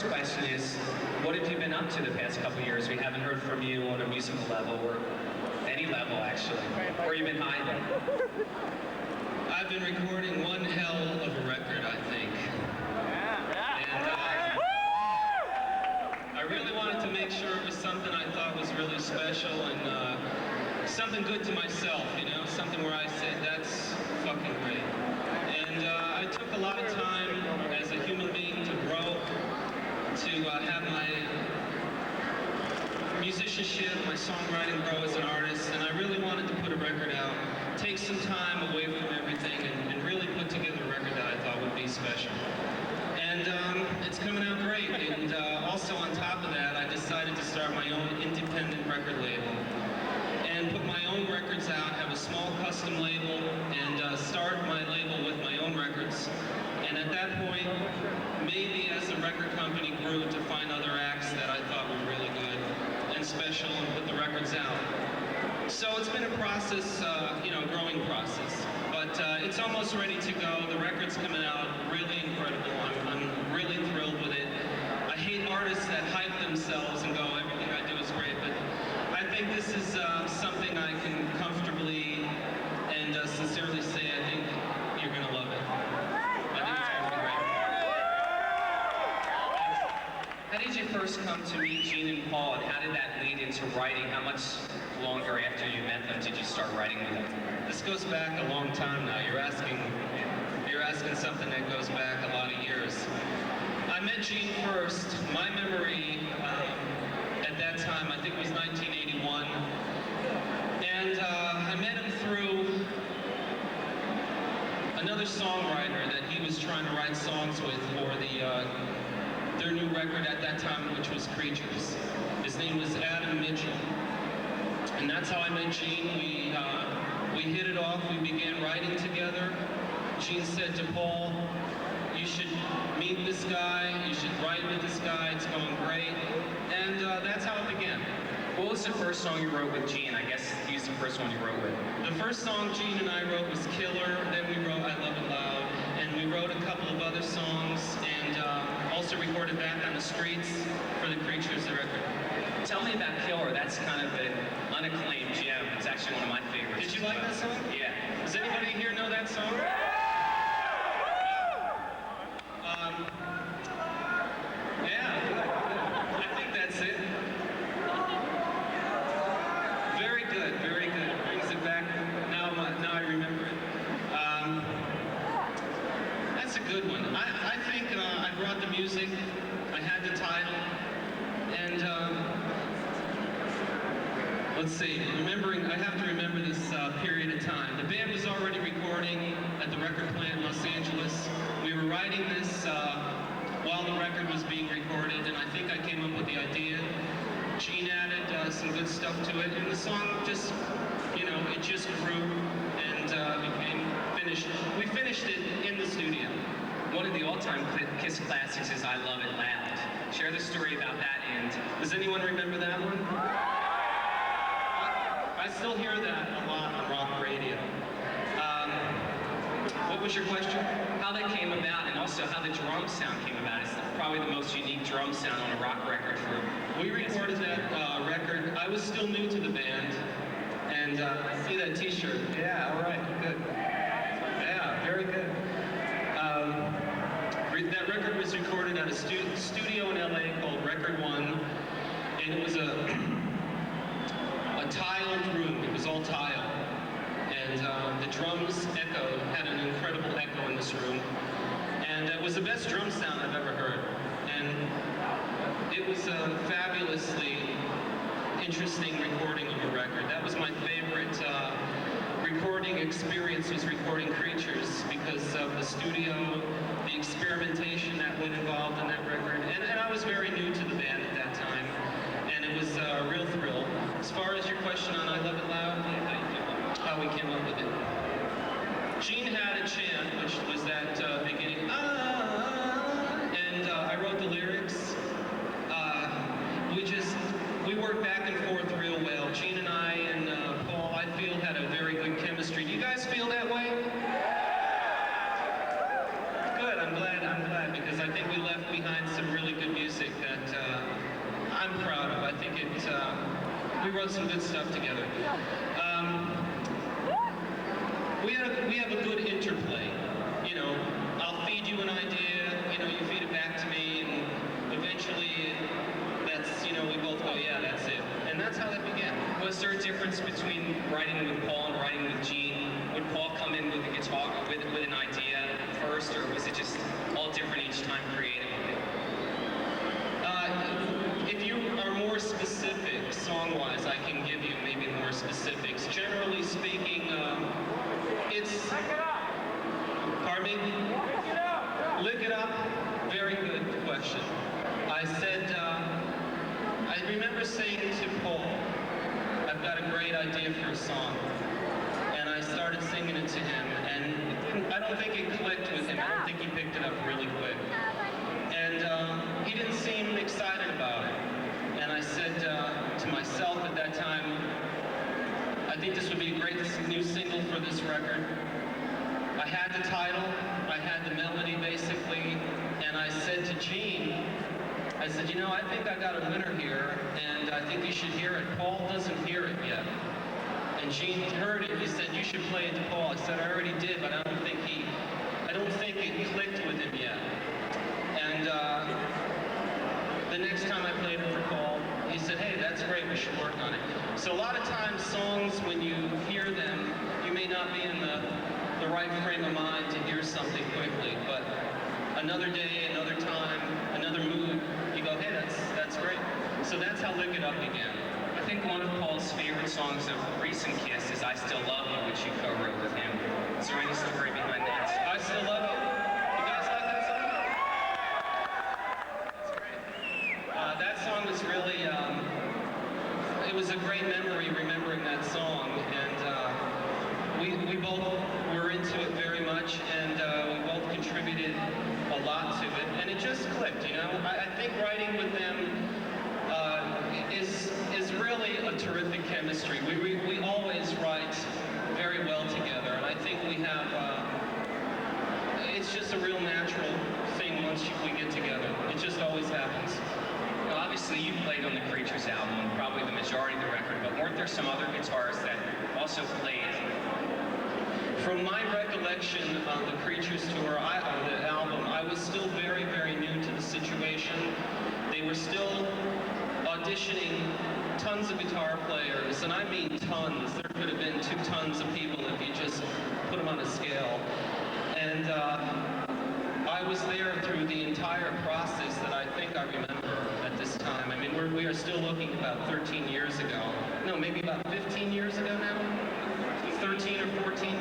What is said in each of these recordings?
first question is, what have you been up to the past couple of years? We haven't heard from you on a musical level, or any level actually. Where you been hiding? I've been recording one hell of a record, I think. And I really wanted to make sure it was something I thought was really special and something good to myself, you know, something where I said, that's fucking great. And I took a lot of time as a human being to grow, to have my musicianship, my songwriting grow as an artist, and I really wanted to put a record out, take some time away from everything, and really put together a record that I thought would be special. And it's coming out great, and also on top of that, I decided to start my own independent record label, and put my own records out, have a small custom label, and start my label with my own records. And at that point, maybe as the record company grew, to find other acts that I thought were really good and special, and put the records out. So it's been a process, you know, a growing process. But it's almost ready to go. The record's coming out really incredible. I'm really thrilled with it. I hate artists that hype themselves and go, everything I do is great, but I think this is something I can comfortably and sincerely say I think you're going to love it. I think it's going to be great. How did you first come to meet Gene and Paul, and how did that lead into writing? How much longer after you met them did you start writing with them? This goes back a long time now. You're asking something that goes back a lot of years. I met Gene first. My memory at that time, I think it was 1981, and I met him through another songwriter that he was trying to write songs with for their new record at that time, which was Creatures. His name was Adam Mitchell. And that's how I met Gene. We hit it off, we began writing together. Gene said to Paul, you should meet this guy, you should write with this guy, it's going great. And that's how it began. What was the first song you wrote with Gene? I guess he's the first one you wrote with. The first song Gene and I wrote was Killer, then we wrote I Love It Loud, and we wrote a couple of other songs, and also recorded Back on the Streets for the Creatures record. Tell me about Killer. That's kind of an unacclaimed gem. It's actually one of my favorites. Did you like that song? Yeah. Does anybody here know that song? Yeah, I think that's it. Very good, very good. Brings it back. Now I remember it. That's a good one. I think I brought the music. I had the title, and let's see. I have to remember this period of time. The band was already recording at the record plant in Los Angeles. We were writing this while the record was being recorded, and I think I came up with the idea. Gene added some good stuff to it, and the song just, you know, it just grew and became finished. We finished it in the studio. One of the all-time Kiss classics is I Love It Loud. Share the story about that, and does anyone remember that one? I still hear that a lot on rock radio. What was your question? How that came about, and also how the drum sound came about. It's probably the most unique drum sound on a rock record. We recorded that record. I was still new to the band, and I see that T-shirt. Yeah, all right, good. Yeah, very good. That record was recorded at a studio in LA called Record One, and it was a tiled room. It was all tile. And the drums had an incredible echo in this room. And it was the best drum sound I've ever heard. And it was a fabulously interesting recording of a record. That was my favorite recording experience, was recording Creatures, because of the studio, the experimentation that went involved in that record. And I was very new to the band at that time. And it was a real thrill. As far as your question on I Love It Loud, how we came up with it. Gene had a chant, which was that beginning, and I wrote the lyrics. We worked back and forth real well. Gene and I and Paul, I feel, had a very good chemistry. Do you guys feel that way? Good, I'm glad, because I think we left behind some really good music. We wrote some good stuff together. We have a good interplay. You know, I'll feed you an idea, you know, you feed it back to me, and eventually that's, you know, we both go, yeah, that's it. And that's how that began. Was there a difference between writing with Paul and writing with Gene? Would Paul come in with a guitar, with an idea first, or was it just all different each time creatively? If you are more specific, song-wise, I can give you maybe more specifics. Generally speaking, it's... Lick it up! Pardon me? Lick it up! Lick it up? Very good question. I said, I remember saying to Paul, I've got a great idea for a song. And I started singing it to him, and I don't think it clicked with him. I don't think he picked it up really quick. And he didn't seem excited about it. And I said to myself at that time, I think this would be a great new single for this record. I had the title, I had the melody basically, and I said to Gene, I said, you know, I think I got a winner here, and I think you should hear it. Paul doesn't hear it yet. And Gene heard it, he said, you should play it to Paul. I said, I already did, but I don't think it clicked with him yet. And the next time I played it for Paul, he said, hey, that's great, we should work on it. So a lot of times songs, when you hear them, you may not be in the right frame of mind to hear something quickly, but another day, another time, another mood, you go, hey, that's great. So that's how Lick It Up began. I think one of Paul's favorite songs of recent Kiss is I Still Love You, which you co-wrote with him. Is there any story behind that? I Still Love You. You guys like that song? That's great. That song was really, it was a great memory remembering that song, and we both were into it very much, and we both contributed a lot to it, and it just clicked, you know? I think writing with them is really a terrific chemistry. We always write very well together, and I think we have, it's just a real natural thing once we get together. It just always happens. Well, obviously you played on the Creatures album, probably the majority of the record, but weren't there some other guitarists that also played? From my recollection on the Creatures tour, on the album, I was still very, very new to the situation. They were still auditioning tons of guitar players, and I mean tons. There could have been 2 tons of people if you just put them on a scale. And I was there through the entire process that I think I remember at this time. I mean, we are still looking about 13 years ago. No, maybe about 15 years ago now? 13 or 14?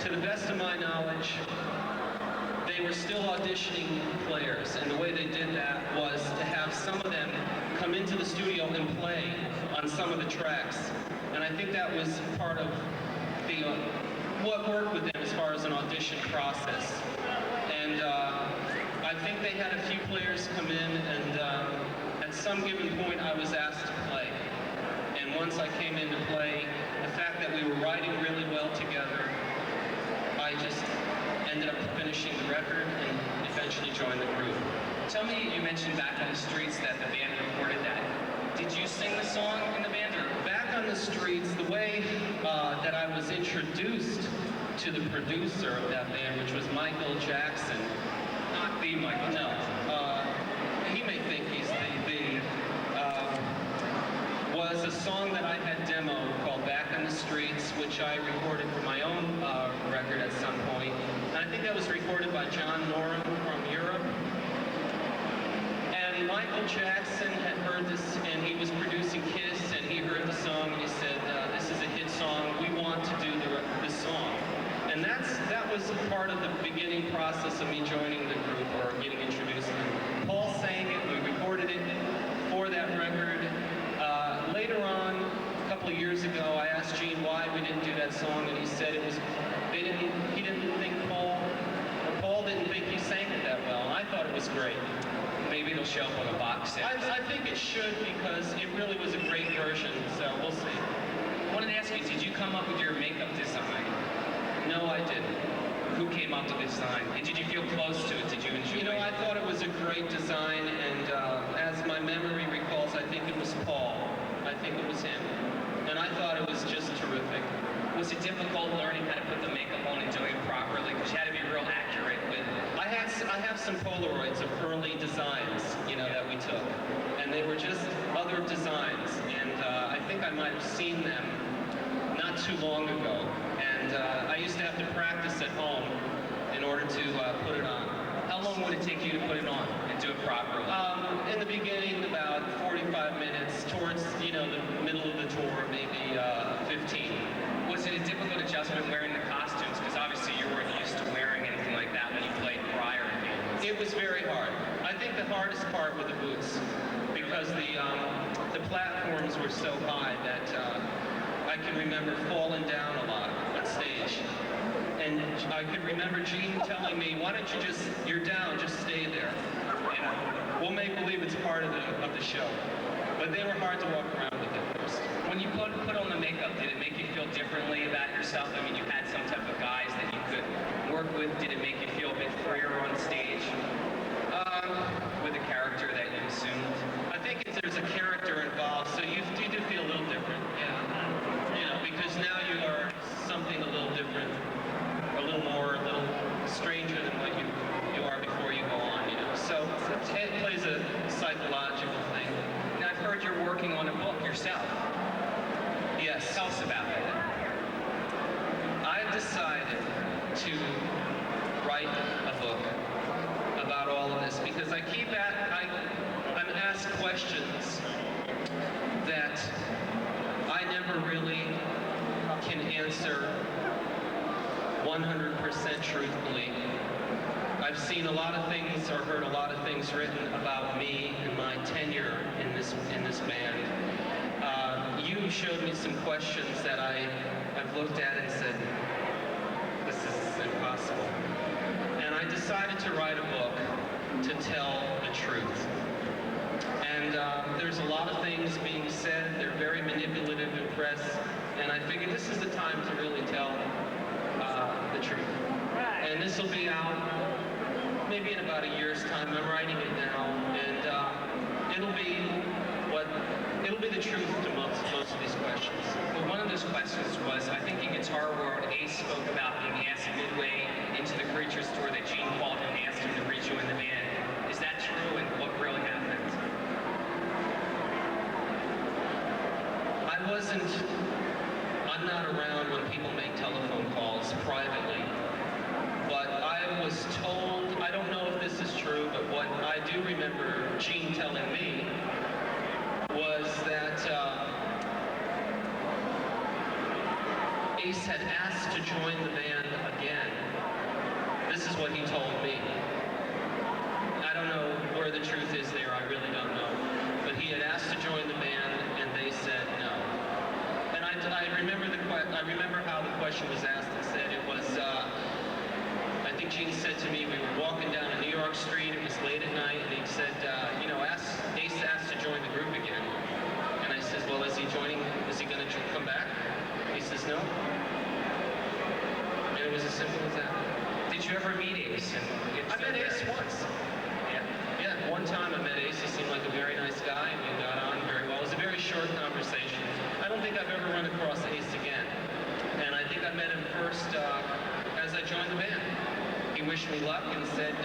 To the best of my knowledge, they were still auditioning players, and the way they did that was to have some of them come into the studio and play on some of the tracks. And I think that was part of the what worked with them as far as an audition process. And I think they had a few players come in, and at some given point I was asked to play. And once I came in to play, the fact that we were writing really well together, I just ended up finishing the record and eventually joined the group. Tell me, you mentioned Back on the Streets that the band recorded that. Did you sing the song in the band? Or? Back on the Streets, the way that I was introduced to the producer of that band, which was Michael Jackson. Not the Michael. No. He may think he's the was a song that I had demoed called Back on the Streets, which I recorded for my own record at some point. And I think that was recorded by John Norum from Europe. And Michael Jackson had heard this, and he was producing Kiss, and he heard the song, and he said, this is a hit song, we want to do this song. And that was part of the beginning process of me joining the group, or getting introduced to them. Paul sang it, we recorded it for that record. Later on, a couple of years ago, I asked Gene why we didn't do that song, and he said he didn't think Paul didn't think he sang it that well, and I thought it was great. Maybe it'll show up on a box set. I think it should, because it really was a great version, so we'll see. I wanted to ask you, did you come up with your makeup design? No, I didn't. Who came up with the design? And did you feel close to it? Did you enjoy it? You know, I thought it was a great design, and as my memory recalls, I think it some Polaroids of early designs, you know, that we took. And they were just other designs. And I think I might have seen them not too long ago. And I used to have to practice at home in order to put it on. How long would it take you to put it on and do it properly? In the beginning, about 45 minutes. Towards, you know, the middle of the tour, maybe 15. Was it a difficult adjustment wearing the costumes? Because obviously you weren't used to wearing anything like that when you played prior bands. It was very hard. I think the hardest part were the boots, because the platforms were so high that I can remember falling down a lot on stage. And I could remember Gene telling me, why don't you just, you're down, just stay there. And we'll make believe it's part of the show. But they were hard to walk around with at first. When you put on the makeup, did it make you feel differently about yourself? I mean, you had some type of guys that you could work with. Did it make you feel a bit freer on stage with a character that you assumed? I think if there's a character involved, so you do feel a little different, yeah. You know, because now you are something a little different, a little stranger than what you are before you go on, you know. So it plays a psychological thing. Now, I've heard you're working on a book yourself. Yes. Tell us about that. I've decided to write a book about all of this because I'm asked questions that I never really can answer 100% truthfully. I've seen a lot of things or heard a lot of things written about me and my tenure in this band. You showed me some questions that I've looked at and said, this is impossible. And I decided to write a book to tell the truth. And there's a lot of things being said. They're very manipulative in press. And I figured this is the time to really tell the truth. And this will be out maybe in about a year's time. I'm writing it now. And it'll be the truth to most of these questions. Well, one of those questions was, I think in Guitar World, Ace spoke about being asked midway into the Creatures tour that Gene called him and asked him to rejoin the band. Is that true, and what really happened? I'm not around when people make telephone calls privately, but I was told, I don't know if this is true, but what I do remember Gene telling me was that Ace had asked to join the band again. This is what he told me. I don't know where the truth is there, I really don't know. But he had asked to join the band, and they said no. And I remember how the question was asked. It said it was, I think Gene said to me, we were walking down a New York street, it was late at night, and he said, you know, Ace asked to join the group again. And I said, well, is he going to come back? He says, no. And it was as simple as that. Did you ever meet Ace? I met Ace once. Yeah, one time I met Ace. He seemed like a very nice guy, and we got on very well. It was a very short conversation. I don't think I've ever run across Ace again. And I think I met him first as I joined the band. He wished me luck and said,